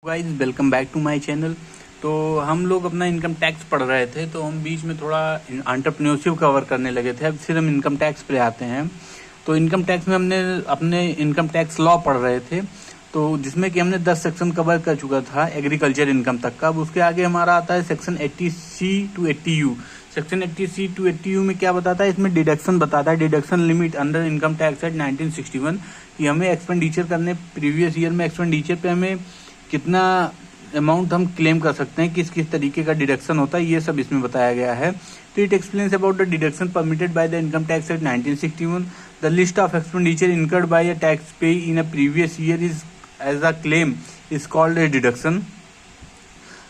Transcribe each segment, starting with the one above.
Guys welcome back to my channel. तो हम लोग अपना इनकम टैक्स पढ़ रहे थे, तो हम बीच में थोड़ा एंटरप्रेन्योरशिप कवर करने लगे थे। अब फिर हम इनकम टैक्स पे आते हैं। तो इनकम टैक्स में हमने अपने इनकम टैक्स लॉ पढ़ रहे थे, तो जिसमें कि हमने 10 सेक्शन कवर कर चुका था एग्रीकल्चर इनकम तक का। अब उसके आगे हमारा आता है section 80C to 80U। Section 80C to 80U में क्या बताता है? इसमें डिडक्शन बताता है, deduction limit under income tax act 1961, कि हमें एक्सपेंडिचर करने प्रीवियस ईयर में एक्सपेंडिचर पे हमें कितना अमाउंट हम क्लेम कर सकते हैं, किस किस तरीके का डिडक्शन होता है, ये सब इसमें बताया गया है। तो it explains about the deduction permitted by the income tax act 1961। The list of expenditure incurred by a tax pay in a previous year is as a claim is called a deduction.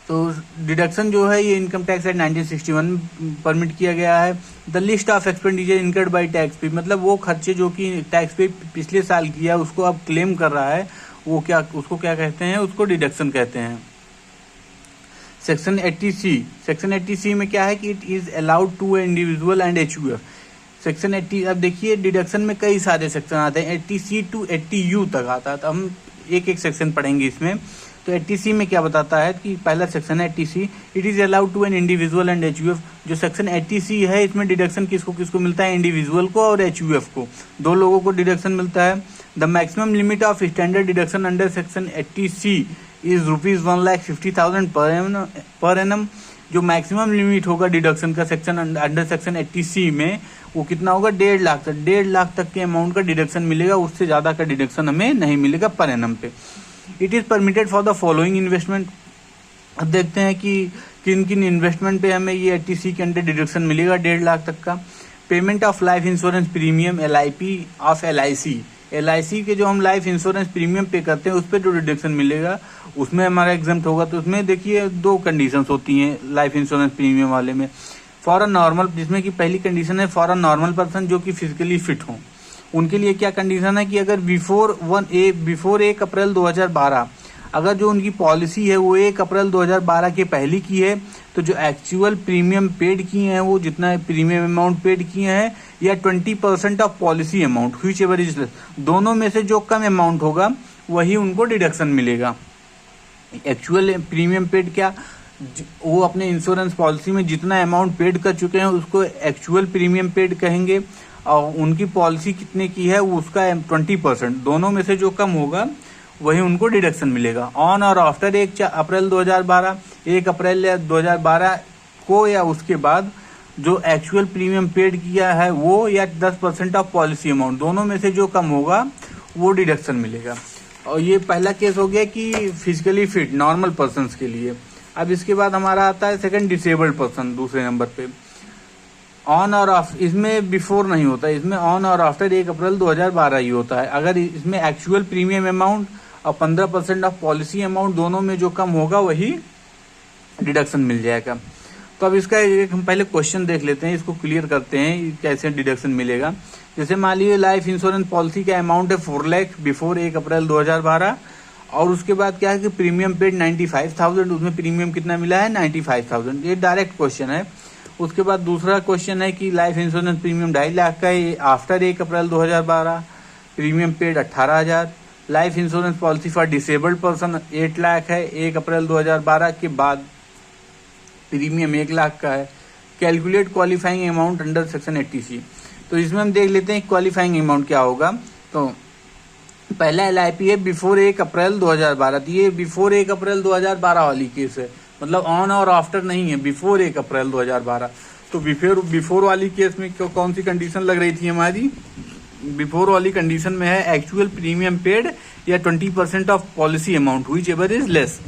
तो deduction जो है ये income tax act 1961 permit किया गया है। The list of expenditure incurred bye tax पे, मतलब वो खर्चे जो कि टैक्स पे पिछले साल किया उसको अब क्लेम कर रहा है, वो क्या, उसको क्या कहते हैं? उसको डिडक्शन कहते हैं। सेक्शन 80C, सेक्शन 80C में क्या है कि it is allowed to individual and HUF। Section 80, अब देखिए डिडक्शन में कई सारे सेक्शन आते हैं, 80C टू 80U तक आता है। तो हम एक एक सेक्शन पढ़ेंगे इसमें। तो 80C में क्या बताता है कि पहला सेक्शन है 80C, it is allowed to an individual and HUF। जो सेक्शन 80C है इसमें डिडक्शन किसको किसको मिलता है? इंडिविजुअल को और HUF को, दो लोगों को डिडक्शन मिलता है। The maximum limit of standard deduction under section 80C is ₹1,50,000 per annum. जो मैक्सिमम लिमिट होगा डिडक्शन का सेक्शन अंडर सेक्शन 80C में, वो कितना होगा? 1.5 लाख तक। 1.5 लाख तक के अमाउंट का डिडक्शन मिलेगा, उससे ज्यादा का डिडक्शन हमें नहीं मिलेगा पर एनम पे। It is permitted for the following investment. अब देखते हैं कि किन किन इन्वेस्टमेंट पे हमें ये 80C के अंडर डिडक्शन मिलेगा 1.5 लाख तक का। Payment of life insurance premium LIP of LIC के जो हम लाइफ इंश्योरेंस प्रीमियम पे करते हैं उस पर जो डिडक्शन मिलेगा उसमें हमारा एग्जाम्प्ट होगा। तो उसमें देखिए 2 कंडीशंस होती हैं लाइफ इंश्योरेंस प्रीमियम वाले में। फॉर अ नॉर्मल, जिसमें कि पहली कंडीशन है फॉर अ नॉर्मल पर्सन जो कि फिजिकली फिट हो, उनके लिए क्या कंडीशन है कि अगर बिफोर 1 अप्रैल 2012, अगर जो उनकी पॉलिसी है वो 1 अप्रैल 2012 के पहले की है, तो जो एक्चुअल प्रीमियम पेड किए हैं, वो जितना प्रीमियम अमाउंट पेड किए हैं, या 20% of policy amount, which ever is less, दोनों में से जो कम अमाउंट होगा वही उनको डिडक्शन मिलेगा। एक्चुअल प्रीमियम पेड क्या, वो अपने इंश्योरेंस पॉलिसी में जितना अमाउंट पेड कर चुके हैं उसको एक्चुअल प्रीमियम पेड कहेंगे, और उनकी पॉलिसी कितने की है वो उसका 20%, दोनों में से जो कम होगा वही उनको डिडक्शन मिलेगा। ऑन और आफ्टर 1 अप्रैल 2012, 1 अप्रैल 2012 को या उसके बाद जो एक्चुअल प्रीमियम पेड किया है वो, या 10% ऑफ पॉलिसी अमाउंट, दोनों में से जो कम होगा वो डिडक्शन मिलेगा। और ये पहला केस हो गया कि फिजिकली फिट नॉर्मल पर्सन के लिए। अब इसके बाद हमारा आता है सेकंड, डिसेबल्ड पर्सन, दूसरे नंबर पे। ऑन और ऑफ, इसमें बिफोर नहीं होता, इसमें ऑन और आफ्टर 1 अप्रैल 2012 ही होता है। अगर इसमें एक्चुअल प्रीमियम अमाउंट और 15% ऑफ पॉलिसी अमाउंट, दोनों में जो कम होगा वही डिडक्शन मिल जाएगा। तो अब इसका एक हम पहले क्वेश्चन देख लेते हैं, इसको क्लियर करते हैं कैसे डिडक्शन मिलेगा। जैसे मान लीजिए लाइफ इंश्योरेंस पॉलिसी का अमाउंट है 4 लाख बिफोर 1 अप्रैल 2012, और उसके बाद क्या है कि प्रीमियम पेड 95,000, उसमें प्रीमियम कितना मिला है? 95,000। ये डायरेक्ट क्वेश्चन है। उसके बाद दूसरा क्वेश्चन है कि लाइफ इंश्योरेंस प्रीमियम 2.5 लाख का है after 1 April 2012, premium paid 18,000। Life insurance policy for disabled person 8 lakh है 1 अप्रैल 2012 के बाद, प्रीमियम 1 लाख का है। Calculate qualifying amount under section 80C। तो इसमें हम देख लेते हैं क्वालिफाइंग अमाउंट क्या होगा। तो पहला LIP है बिफोर 1 अप्रैल 2012, तो ये बिफोर 1 अप्रैल 2012 वाली केस है, मतलब ऑन और आफ्टर नहीं है, बिफोर 1 अप्रैल 2012। तो बिफोर वाली केस में कौन सी कंडीशन लग रही थी हमारी? बिफोर वाली कंडीशन में है एक्चुअल प्रीमियम पेड या 20% of policy amount, which ever is less.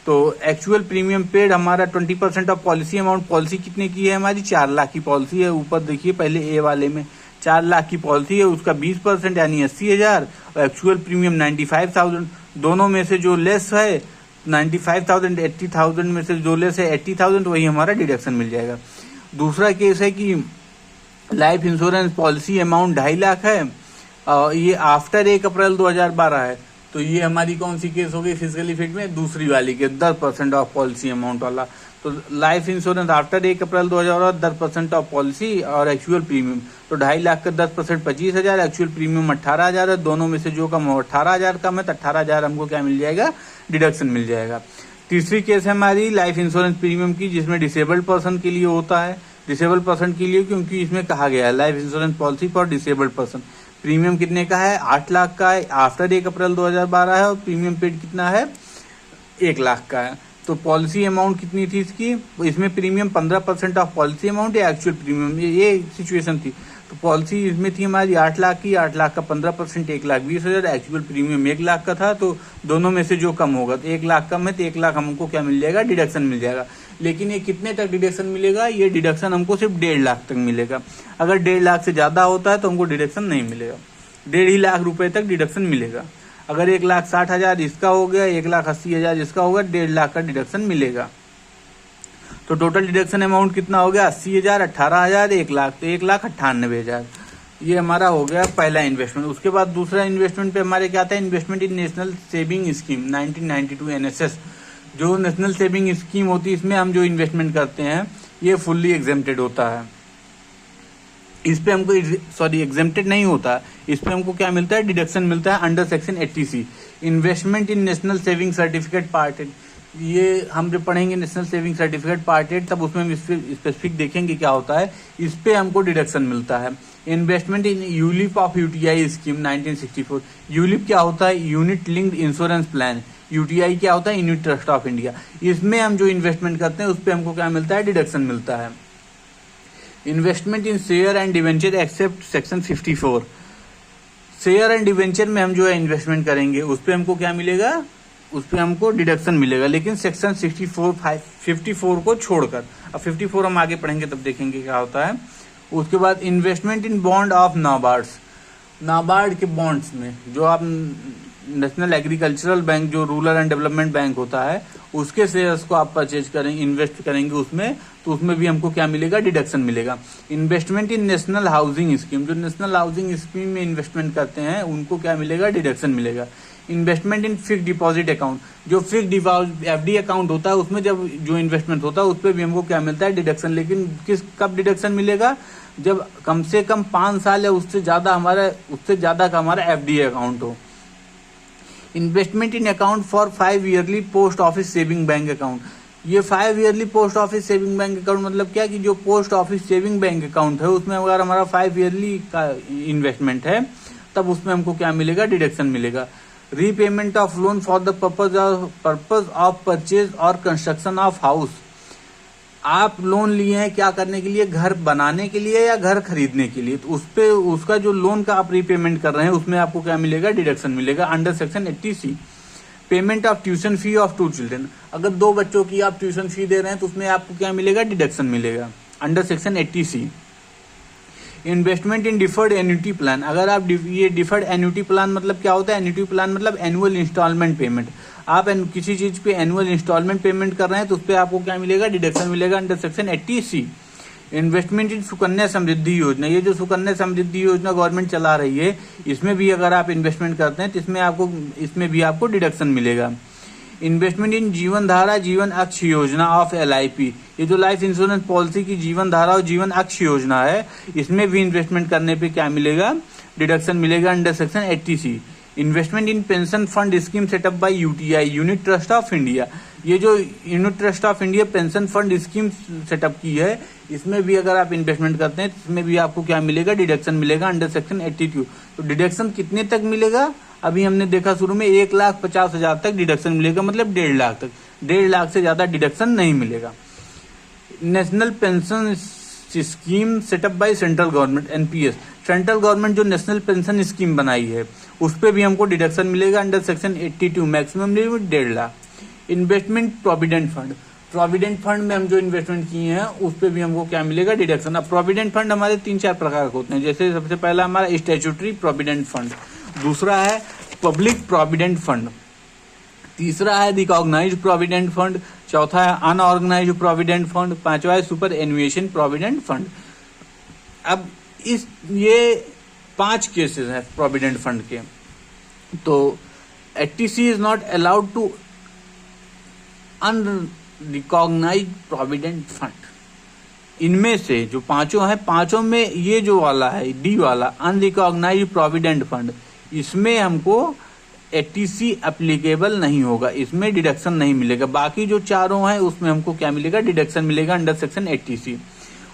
तो एक्चुअल प्रीमियम पेड हमारा 20% ऑफ पॉलिसी अमाउंट, पॉलिसी कितने की है हमारी? 4 लाख की पॉलिसी है। ऊपर देखिए पहले ए वाले में 4 लाख की पॉलिसी है, उसका 20% यानी 80,000, और एक्चुअल प्रीमियम 95,000, दोनों में से जो लेस है 95,000, 80,000 में से जो लेस है 80,000, वही हमारा डिडक्शन मिल जाएगा। दूसरा केस है कि life insurance policy amount 2.5 lakh है, और ये आफ्टर 1 अप्रैल 2012 है, तो ये हमारी कौन सी केस हो गई फिजिकली फिट में, दूसरी वाली के 10% ऑफ पॉलिसी अमाउंट वाला। तो life insurance after 1 April 2000 10% of policy और एक्चुअल प्रीमियम, तो 2.5 लाख का 10% 25,000, एक्चुअल प्रीमियम 18,000 है। दोनों में से जो कम हो 18,000 कम है तो 18,000 हमको क्या मिल जाएगा, डिडक्शन मिल जाएगा। तीसरी केस है हमारी लाइफ इंश्योरेंस प्रीमियम की, जिसमें डिसेबल्ड पर्सन के लिए होता है। डिसेबल्ड पर्सन के लिए क्योंकि इसमें कहा गया है life insurance policy for disabled person. Premium कितने का है, 8 लाख का है, आफ्टर 1 अप्रैल 2012 है, और प्रीमियम पेड कितना है, 1 लाख का है। तो पॉलिसी अमाउंट कितनी थी इसकी, इसमें प्रीमियम 15% ऑफ पॉलिसी अमाउंट या एक्चुअल प्रीमियम, ये सिचुएशन थी। तो पॉलिसी इसमें थी हमारी 8 लाख की, 8 लाख का 15% 1,20,000, एक्चुअल प्रीमियम 1 लाख का था। तो दोनों में से जो कम होगा, तो 1 लाख कम है तो 1 लाख हमको क्या मिल जाएगा, डिडक्शन मिल जाएगा। लेकिन ये कितने तक डिडक्शन मिलेगा, ये डिडक्शन हमको सिर्फ 1.5 लाख तक मिलेगा। अगर 1.5 लाख से ज्यादा होता है तो हमको डिडक्शन नहीं मिलेगा। 1.5 लाख रुपए तक डिडक्शन मिलेगा। अगर 1,60,000 इसका हो गया, 1,80,000 इसका होगा, 1.5 लाख का डिडक्शन मिलेगा। तो टोटल डिडक्शन अमाउंट कितना हो गया, 80,000, 18,000, 1 लाख, तो 1,98,000। ये हमारा हो गया पहला इन्वेस्टमेंट। उसके बाद दूसरा इन्वेस्टमेंट पे हमारे क्या आता है, investment in national saving scheme 1992 NSS। जो नेशनल सेविंग स्कीम होती है, इसमें हम जो इन्वेस्टमेंट करते हैं ये फुल्ली एग्जेम्प्टेड होता है। इस पे हमको एग्जेम्प्टेड नहीं होता, इस पे हमको क्या मिलता है, डिडक्शन मिलता है under section 80C। Investment in national saving certificate part 8, ये हम जब पढ़ेंगे नेशनल सेविंग सर्टिफिकेट पार्ट 8 तब उसमें हम स्पेसिफिक देखेंगे क्या होता है। इस पे हमको डिडक्शन मिलता है। Investment in ULIP of UTI scheme 1964। ULIP क्या होता है, unit linked insurance plan. UTI क्या होता है, यूनिट ट्रस्ट ऑफ इंडिया। इसमें हम जो इन्वेस्टमेंट करते हैं उस पे हमको क्या मिलता है, डिडक्शन मिलता है। Investment in share and debenture except section 54। Share and debenture में हम जो है इन्वेस्टमेंट करेंगे उस पे हमको क्या मिलेगा, उस पे हमको डिडक्शन मिलेगा, लेकिन सेक्शन 54 को छोड़कर। अब 54 हम आगे पढ़ेंगे तब देखेंगे क्या होता है। उसके बाद investment in bond of NABARDs. NABARD के बॉन्ड्स में जो आप नेशनल एग्रीकल्चरल बैंक जो रूरल एंड डेवलपमेंट बैंक होता है उसके शेयर्स को आप परचेज करेंगे, इन्वेस्ट करेंगे उसमें, तो उसमें भी हमको क्या मिलेगा, डिडक्शन मिलेगा। Investment in national housing scheme, जो नेशनल हाउसिंग स्कीम में इन्वेस्टमेंट करते हैं उनको क्या मिलेगा, डिडक्शन मिलेगा। Investment in fix deposit account, जो फिक्स डिपॉजिट FD अकाउंट होता है उसमें जब जो इन्वेस्टमेंट होता है उस पर भी हमको क्या मिलता है, डिडक्शन। लेकिन कब डिडक्शन मिलेगा, जब कम से कम 5 साल या उससे ज्यादा का हमारा FD अकाउंट हो। Investment in account for 5 yearly post office saving bank account. ये 5 yearly post office saving bank account मतलब क्या, कि जो post office saving bank account है उसमें अगर हमारा 5 ईयरली का इन्वेस्टमेंट है तब उसमें हमको क्या मिलेगा, डिडक्शन मिलेगा। Repayment of loan for the purpose of purchase और कंस्ट्रक्शन ऑफ हाउस। आप लोन लिए हैं क्या करने के लिए, घर बनाने के लिए या घर खरीदने के लिए, तो उस पे उसका जो लोन का आप रीपेमेंट कर रहे हैं उसमें आपको क्या मिलेगा, डिडक्शन मिलेगा under section 80C। Payment of tuition fee of 2 children, अगर 2 बच्चों की आप ट्यूशन फी दे रहे हैं तो उसमें आपको क्या मिलेगा, डिडक्शन मिलेगा अंडर सेक्शन 80C। इन्वेस्टमेंट इन डिफर्ड एन्युटी प्लान, अगर आप ये डिफर्ड एन्युटी प्लान मतलब क्या होता है, एन्युटी प्लान मतलब एनुअल इंस्टॉलमेंट पेमेंट। आप किसी चीज पे एनुअल इंस्टॉलमेंट पेमेंट कर रहे हैं तो उस पर आपको क्या मिलेगा, डिडक्शन मिलेगा under section 80C। Investment in Sukanya Samriddhi Yojana, ये जो सुकन्या समृद्धि योजना गवर्नमेंट चला रही है इसमें भी अगर आप इन्वेस्टमेंट करते हैं तो इसमें भी आपको डिडक्शन मिलेगा। इन्वेस्टमेंट इन जीवन धारा जीवन अक्ष योजना ऑफ LIP, ये जो लाइफ इंश्योरेंस पॉलिसी की जीवन धारा और जीवन अक्ष योजना है इसमें भी इन्वेस्टमेंट करने पे क्या मिलेगा, डिडक्शन मिलेगा under section 80C। Investment in pension fund scheme setup by UTI unit trust of India, ये जो unit trust of India pension fund scheme setup की है इसमें भी अगर आप इन्वेस्टमेंट करते हैं तो इसमें भी आपको क्या मिलेगा, डिडक्शन मिलेगा अंडर सेक्शन 82। तो डिडक्शन कितने तक मिलेगा, अभी हमने देखा शुरू में 1,50,000 तक डिडक्शन मिलेगा, मतलब 1.5 लाख तक। 1.5 लाख से ज्यादा डिडक्शन नहीं मिलेगा। National pension scheme setup by central government NPS, central government जो नेशनल पेंशन स्कीम बनाई है उस पे भी हमको डिडक्शन मिलेगा under section 82, maximum limit 1.5 lakh. Investment provident fund, provident fund में हम जो इन्वेस्टमेंट किए हैं उस पे भी हमको क्या मिलेगा, डिडक्शन। अब प्रोविडेंट फंड हमारे 3-4 प्रकार के होते हैं, जैसे सबसे पहला हमारा स्टैट्यूटरी प्रोविडेंट फंड, दूसरा है पब्लिक प्रोविडेंट फंड, तीसरा है रिकॉग्नाइज्ड प्रोविडेंट फंड, चौथा है अनऑर्गेनाइज्ड प्रोविडेंट फंड, पांचवा है सुपर एन्युएशन प्रोविडेंट फंड। अब ये 5 केसेस हैं प्रोविडेंट फंड के। तो HTC is not allowed to unrecognised provident fund. इनमें से जो पांचों हैं, पांचों में ये जो वाला है डी वाला अनरिकॉग्नाइज प्रोविडेंट फंड, इसमें हमको HTC एप्लीकेबल नहीं होगा, इसमें डिडक्शन नहीं मिलेगा। बाकी जो चारों हैं उसमें हमको क्या मिलेगा, डिडक्शन मिलेगा अंडर सेक्शन 80C।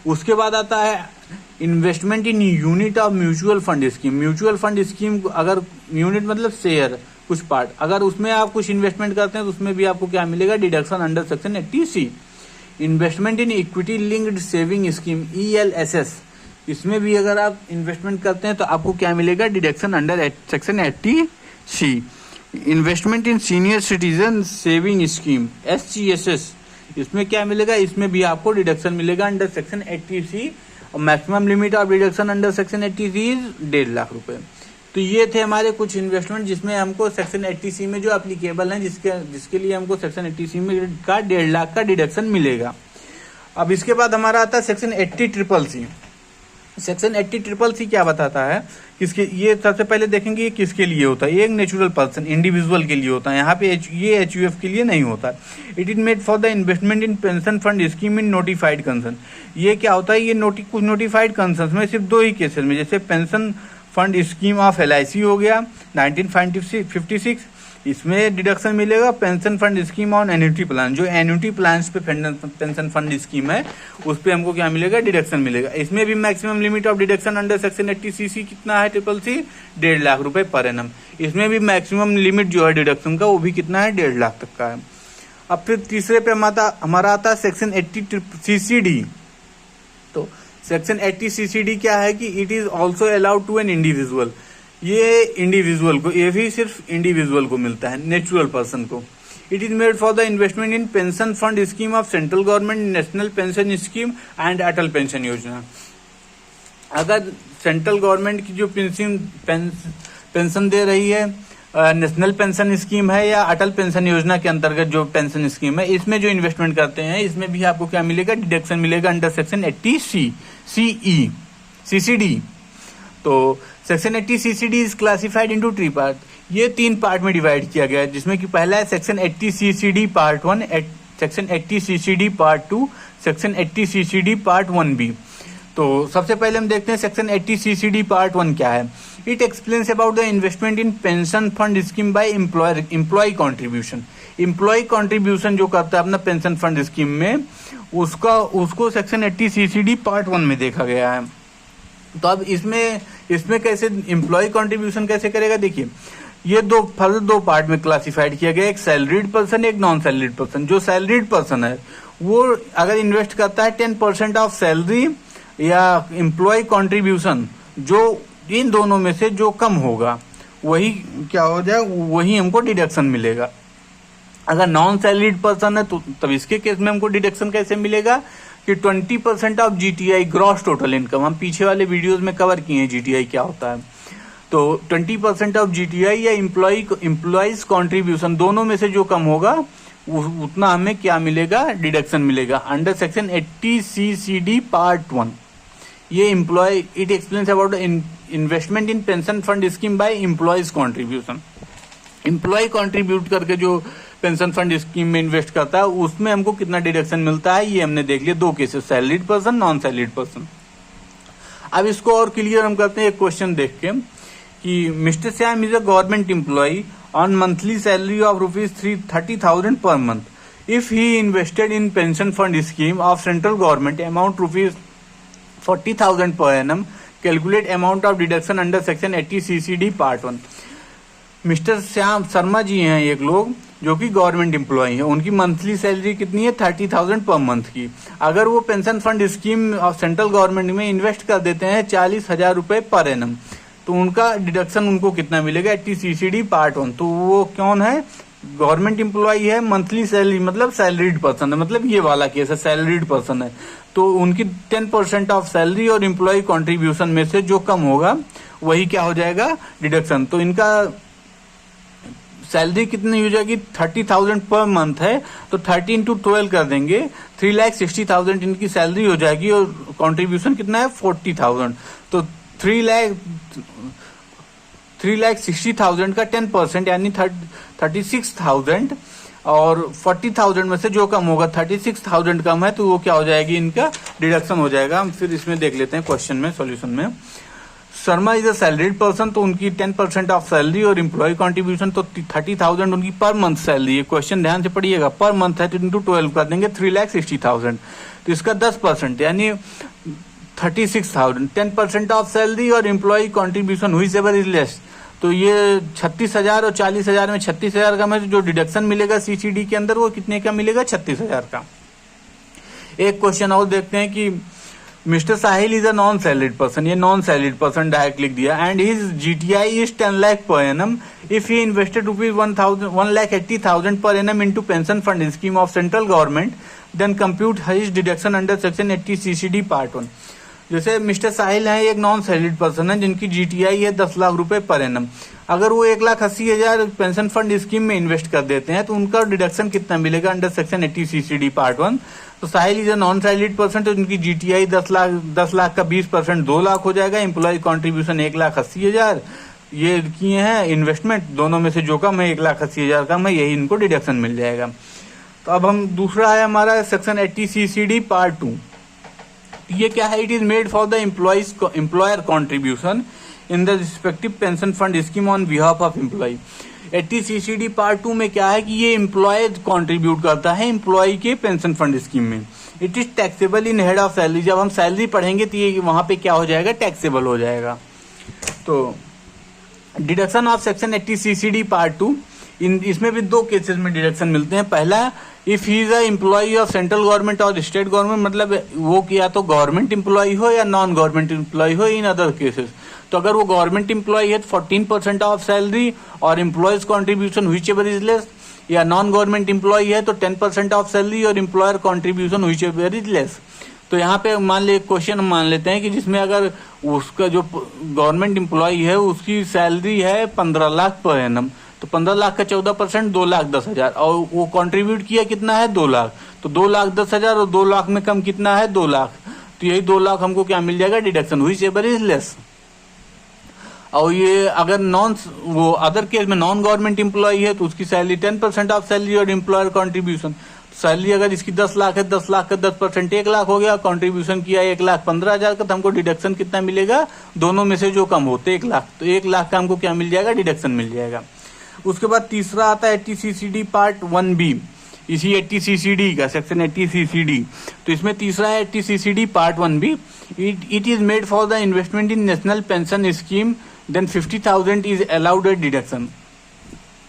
उसके बाद आता है investment in unit of mutual fund scheme. Mutual fund scheme, अगर यूनिट मतलब शेयर, कुछ पार्ट, अगर उसमें आप कुछ इन्वेस्टमेंट करते हैं तो उसमें भी आपको क्या मिलेगा, deduction under section 80C। Investment in equity linked saving scheme ELSS, इसमें भी अगर आप इन्वेस्टमेंट करते हैं तो आपको क्या मिलेगा, deduction under section 80C। Investment इन senior citizen saving scheme SCSS, इसमें क्या मिलेगा, इसमें भी आपको डिडक्शन मिलेगा अंडर सेक्शन 80C। और maximum limit of deduction under section 80C is 1.5 lakh रुपए। तो ये थे हमारे कुछ इन्वेस्टमेंट जिसमें हमको सेक्शन 80C में जो एप्लीकेबल हैं, जिसके लिए हमको सेक्शन 80C में का 1.5 लाख का डिडक्शन मिलेगा। अब इसके बाद हमारा आता है सेक्शन 80CCC। सेक्शन 80CCC क्या बताता है, किसके, ये सबसे पहले देखेंगे ये किसके लिए होता है। ये एक नेचुरल पर्सन, इंडिविजुअल के लिए होता है, यहाँ पे ये HUF के लिए नहीं होता। It is made for the investment in pension fund scheme in notified concern. ये क्या होता है, ये कुछ नोटिफाइड कंसर्न में सिर्फ 2 ही केसेस में, जैसे pension fund scheme of LIC हो गया 1956, इसमें डिडक्शन मिलेगा। Pension fund scheme on annuity plan, जो एन्युटी प्लान पे पेंशन फंड स्कीम है उस पे हमको क्या मिलेगा, डिडक्शन मिलेगा। इसमें भी maximum limit of deduction under section 80CC कितना है, CCC 1.5 लाख रुपए पर एनम। इसमें भी मैक्सिमम लिमिट जो है डिडक्शन का वो भी कितना है, 1.5 लाख तक का है। अब फिर तीसरे पे हमारा आता है सेक्शन 80CCD। तो सेक्शन 80CCD क्या है कि it is also allowed to an individual, ये इंडिविजुअल को, ये भी सिर्फ इंडिविजुअल को मिलता है, नेचुरल पर्सन को। It is made for the investment in pension fund scheme of central government, national pension scheme and Atal pension Yojana. अगर सेंट्रल गवर्नमेंट की जो पेंशन दे रही है, नेशनल पेंशन स्कीम है या अटल पेंशन योजना के अंतर्गत जो पेंशन स्कीम है, इसमें जो इन्वेस्टमेंट करते हैं इसमें भी आपको क्या मिलेगा, डिडक्शन मिलेगा अंडर सेक्शन 80CCD। तो section 80CCD is classified into 3 part. ये 3 पार्ट में डिवाइड किया गया है, जिसमें कि पहला है section 80CCD part 1, section 80CCD part 2, section 80CCD part 1B। तो सबसे पहले हम देखते हैं सेक्शन 80CCD पार्ट 1 क्या है। It explains about the investment in pension fund scheme by employee contribution. Employee contribution जो करता है अपना पेंशन फंड स्कीम में, उसको सेक्शन 80CCD पार्ट 1 में देखा गया है। तो अब इसमें कैसे एम्प्लॉय कंट्रीब्यूशन कैसे करेगा, देखिए ये दो पार्ट में क्लासिफाइड किया गया, एक सैलरीड पर्सन, एक नॉन सैलरीड पर्सन। जो सैलरीड पर्सन है वो अगर इन्वेस्ट करता है 10% ऑफ सैलरी या एम्प्लॉय कंट्रीब्यूशन, जो इन दोनों में से जो कम होगा वही क्या हो जाए, वही हमको डिडक्शन मिलेगा। अगर नॉन सैलरीड पर्सन है तो तब इसके केस में हमको डिडक्शन कैसे मिलेगा कि 20% of GTI gross total income. हम पीछे वाले वीडियोस में कवर किए हैं GTI क्या होता है। तो 20% ऑफ GTI या एम्प्लॉइज कॉन्ट्रीब्यूशन दोनों में से जो कम होगा उतना हमें क्या मिलेगा, डिडक्शन मिलेगा अंडर सेक्शन 80CCD पार्ट 1। ये employee, it explains about investment in pension fund scheme by employees contribution. Employee contribute करके जो पेंशन फंड स्कीम में इन्वेस्ट करता है उसमें हमको कितना डिडक्शन मिलता है, ये हमने देख लिया 2 cases, salaried person, non salaried person. अब इसको और क्लियर हम करते हैं एक क्वेश्चन देख के कि mister Shyam is a government employee on monthly salary of ₹30,000 per month. If he invested in pension fund scheme of central government amount ₹40,000 per annum, calculate amount of deduction under section 80CCD part 1. Mister Shyam Sharma ji हैं एक लोग जो कि government employ हैं, उनकी monthly salary कितनी है 30,000 per month की। अगर वो pension fund scheme of central government में इन्वेस्ट कर देते हैं 40,000 रुपए पर एनम, तो उनका डिडक्शन उनको कितना मिलेगा 80CCD पार्ट 1। तो वो कौन है, गवर्नमेंट एम्प्लॉय है, मंथली सैलरी मतलब सैलरीड पर्सन है, मतलब ये वाला केस है सैलरीड पर्सन है, तो उनकी 10% ऑफ सैलरी और एम्प्लॉय कॉन्ट्रीब्यूशन में से जो कम होगा वही क्या हो जाएगा डिडक्शन। तो इनका सैलरी कितनी हो जाएगी 30,000 पर मंथ है, तो 30 into 12 कर देंगे, 3,60,000 इनकी सैलरी हो जाएगी और कंट्रीब्यूशन कितना है 40,000। तो 3,60,000 का 10% यानी 36,000 और 40,000 में से जो कम होगा 36,000 कम है तो वो क्या हो जाएगी, इनका डिडक्शन हो जाएगा। हम फिर इसमें देख लेते हैं क्वेश्चन में, सॉल्यूशन में। Sharma is a salaried person, तो उनकी 10% ऑफ सैलरी और एम्प्लॉय कंट्रीब्यूशन तो 30,000 उनकी पर मंथ सैलरी है। क्वेश्चन ध्यान से पढ़िएगा, पर मंथ है तो इंटू 12 कर देंगे 3,60,000, तो इसका 10% यानी 36,000, 10% ऑफ सैलरी और एम्प्लॉय कंट्रीब्यूशन हुई सेवर इज लेस, तो ये 36,000 और 40,000 में 36,000 का में जो डिडक्शन मिलेगा सीसीडी के अंदर वो कितने का मिलेगा, 36,000 का। एक क्वेश्चन और देखते हैं कि mister Sahil is a non salaried person, ये नॉन सैलरीड पर्सन डायरेक्ट लिख दिया, and his GTI is 10 lakh per annum if he invested rupees 1,80,000 per annum into pension fund scheme of central government, then compute his deduction under section 80 CCD part 1। जैसे mister साहिल है, एक non salaried person है जिनकी GTI है 10 लाख रुपए per annum, अगर वो 1,80,000 pension fund scheme में इन्वेस्ट कर देते हैं तो उनका डिडक्शन कितना मिलेगा अंडर सेक्शन 80 सीसीडी पार्ट 1। तो Sahil is a non salaried person, तो उनकी जीटीआई 10 लाख का 20% 2 लाख हो जाएगा, एम्प्लॉय कॉन्ट्रीब्यूशन 1,80,000 ये किए हैं इन्वेस्टमेंट, दोनों में से जो कम है 1,80,000 कम है, यही इनको डिडक्शन मिल जाएगा। तो अब हम दूसरा है हमारा सेक्शन 80 सीसीडी पार्ट 2, ये क्या है, it is made for the employer contribution in the respective pension fund scheme on behalf of employee. 80 CCD part 2 में क्या है कि ये एम्प्लॉय कॉन्ट्रीब्यूट करता है एम्प्लॉय के पेंशन फंड स्कीम में। It is taxable in head of salary, जब हम सैलरी पढ़ेंगे तो ये वहां पे क्या हो जाएगा, टैक्सेबल हो जाएगा। तो deduction of section 80 CCD part 2, इसमें भी 2 केसेस में डिडक्शन मिलते हैं। पहला, if he is a employee of central government और स्टेट गवर्नमेंट, मतलब वो या तो गवर्नमेंट एम्प्लॉय हो या नॉन गवर्नमेंट एम्प्लॉय हो, इन अदर केसेस। तो अगर वो गवर्नमेंट एम्प्लॉय है तो 14% ऑफ सैलरी और employees contribution whichever is less, या नॉन गवर्नमेंट एम्प्लॉय है तो 10% ऑफ सैलरी और employer contribution whichever is less. तो यहाँ पे मान ले क्वेश्चन मान लेते हैं कि जिसमें अगर उसका जो गवर्नमेंट एम्प्लॉय है उसकी सैलरी है 15 लाख पर एनम, तो 15 लाख का 14% 2,10,000 और वो कंट्रीब्यूट किया कितना है, 2 लाख, तो 2,10,000 और 2 लाख में कम कितना है, 2 लाख, तो यही 2 लाख हमको क्या मिल जाएगा, डिडक्शन व्हिचएवर इज लेस। और ये अगर वो अदर केस में नॉन गवर्नमेंट एम्प्लॉय है तो उसकी सैलरी 10% ऑफ सैलरी और एम्प्लॉयर कॉन्ट्रीब्यूशन, सैलरी अगर इसकी 10 लाख है, 10 लाख का 10% 1 लाख हो गया, कंट्रीब्यूशन किया 1,15,000 का, तो हमको डिडक्शन कितना मिलेगा, दोनों में से जो कम होते 1 लाख, तो 1 लाख का हमको क्या मिल जाएगा, डिडक्शन मिल जाएगा। उसके बाद तीसरा आता है 80 सीसीडी पार्ट 1B, इसी 80 सीसीडी का सेक्शन 80 सीसीडी, तो इसमें तीसरा है 80 CCD part 1B, it is made for the investment in national pension scheme, then 50,000 is allowed at deduction.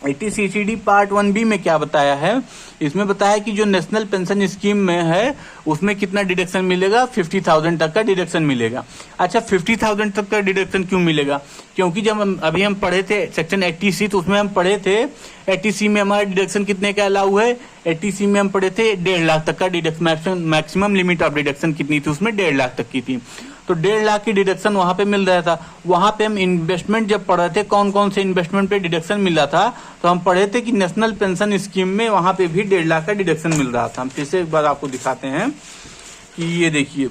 80 CCD part 1B में क्या बताया है, इसमें बताया कि जो नेशनल पेंशन स्कीम में है उसमें कितना डिडक्शन मिलेगा, 50,000 तक का डिडक्शन मिलेगा। अच्छा, 50,000 तक का डिडक्शन क्यों मिलेगा, क्योंकि जब अभी हम पढ़े थे सेक्शन 80C, तो उसमें हम पढ़े थे 80C में हमारा डिडक्शन कितने का अलाउ है, 80C में हम पढ़े थे 1.5 लाख तक का deduction, maximum limit of deduction कितनी थी उसमें, 1.5 लाख तक की थी, तो 1.5 लाख की डिडक्शन वहां पे मिल रहा था। वहां पे हम इन्वेस्टमेंट जब पढ़ रहे थे, कौन कौन से इन्वेस्टमेंट पे डिडक्शन मिल रहा था, तो हम पढ़े थे कि नेशनल पेंशन स्कीम में वहां पे भी 1.5 लाख का डिडक्शन मिल रहा था। हम फिर से एक बार आपको दिखाते हैं कि ये देखिए,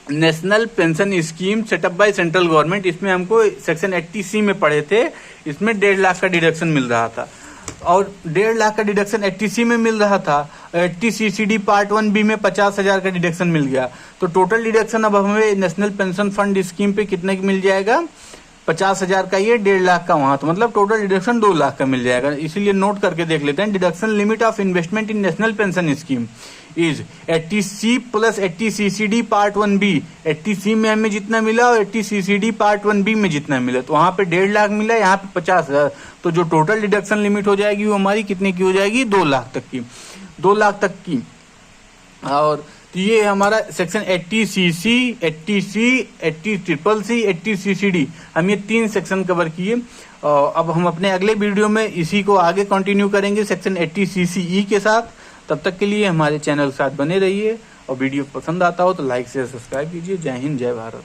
national pension scheme setup by central government, इसमें हमको सेक्शन 80C में पढ़े थे, इसमें 1.5 लाख का डिडक्शन मिल रहा था, और 1.5 लाख का डिडक्शन 80C में मिल रहा था। 80 सीसीडी पार्ट 1B में 50,000 का डिडक्शन मिल गया, तो टोटल डिडक्शन अब हमें नेशनल पेंशन फंड स्कीम पे कितने की मिल जाएगा, 50,000 का, ये 1.5 लाख का वहां, तो मतलब टोटल डिडक्शन 2 लाख का मिल जाएगा। इसीलिए नोट करके देख लेते हैं, deduction limit of investment in national pension scheme is 80C plus 80 CCD part 1B। 80C में हमें जितना मिला और 80 सीसीडी पार्ट 1B में जितना मिला, तो वहां पे 1.5 लाख मिला, यहाँ पे 50,000, तो जो टोटल डिडक्शन लिमिट हो जाएगी वो हमारी कितने की हो जाएगी, 2 लाख तक की, 2 लाख तक की। और तो ये हमारा section 80CC, 80C, 80CCC, 80CCD, हम ये 3 सेक्शन कवर किए। अब हम अपने अगले वीडियो में इसी को आगे कंटिन्यू करेंगे सेक्शन 80CCE के साथ। तब तक के लिए हमारे चैनल के साथ बने रहिए, और वीडियो पसंद आता हो तो लाइक शेयर सब्सक्राइब कीजिए। जय हिंद, जय भारत।